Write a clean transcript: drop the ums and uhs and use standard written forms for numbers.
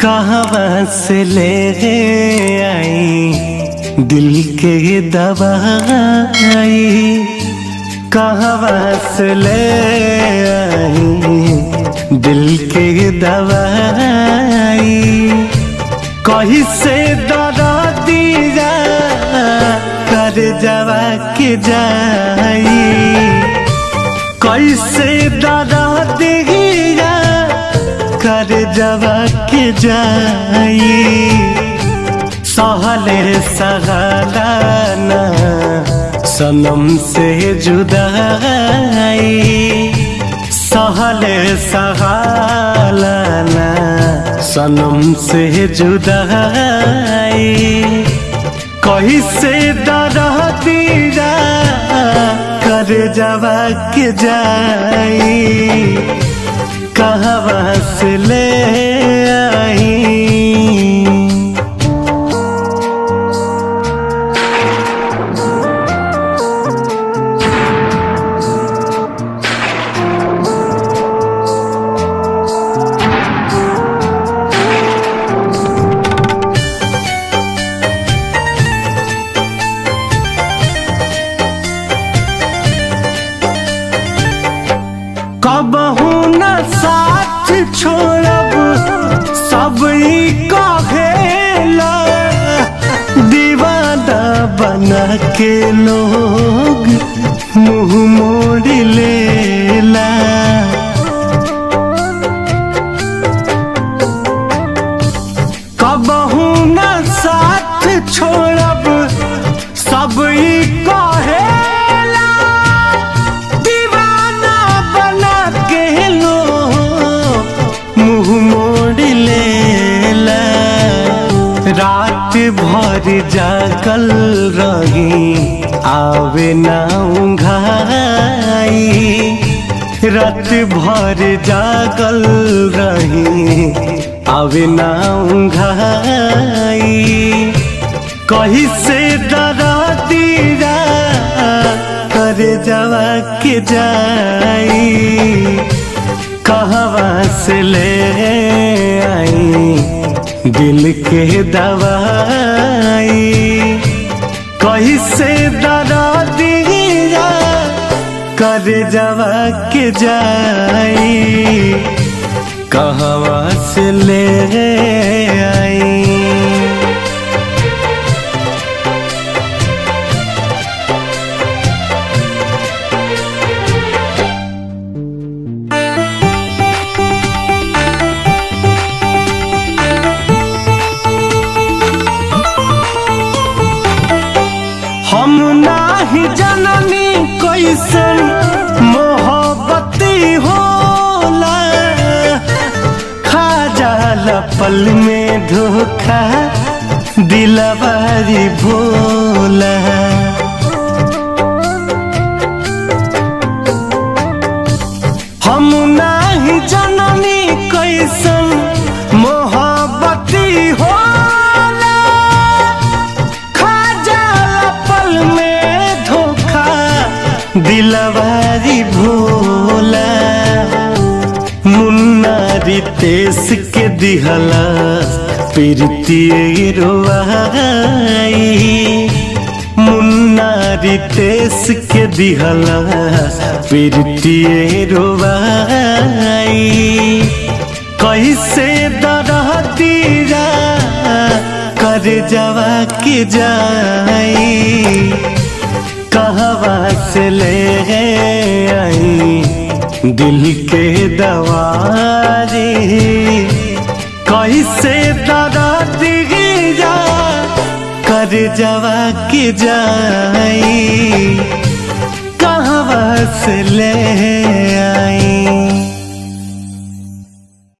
कहाँ से ले आई दिल के दवाई, कहाँ से ले आई दिल के दवाई। कहीं से दरा दिया कर जवा के जाई, कैसे दरा दिया कर जवा के जाई। सहले सहलाना सनम से जुदाई, सहले सहलाना सनम से जुदाई। कहीं से दरा दिया कर जवा के जाई, कहाँ से ले आई। कबहू न साथ छोड़ब सब कहेला, दीवाना बना के लोग मुँह मोड़ लेला। कबहू न साथ छोड़ब सब कहेला, दीवाना बना के लोग मुँह मोड़ लेला। रात भर जागल रही आवे ना उंघाई, रात भर जागल रही आवे ना उंघाई। कहीं से दरा दिया कर जवा के जाई, कहाँ से ले आई दिल के दवाई। कहीं से दरा दिया कर जवा के जाई, कहाँ से ले आई। हम नाही जननी कैसन मोहब्बती होला, खा जाला पल में धोखा दिलवारी भोला। हम नाही जननी कैसन मोहब्बती होला, दिलवारी भोला। मुन्ना रितेश के दिहला प्रीतिए रोवाई, मुन्ना रितेश के दिहला प्रीतिए रोवाई। कैसे दरा दिया कर जवा के जाई, कहाँ से ले आई दिल के दवाई। कैसे दरा दिया कर जवा के जाई, कहाँ से ले आई।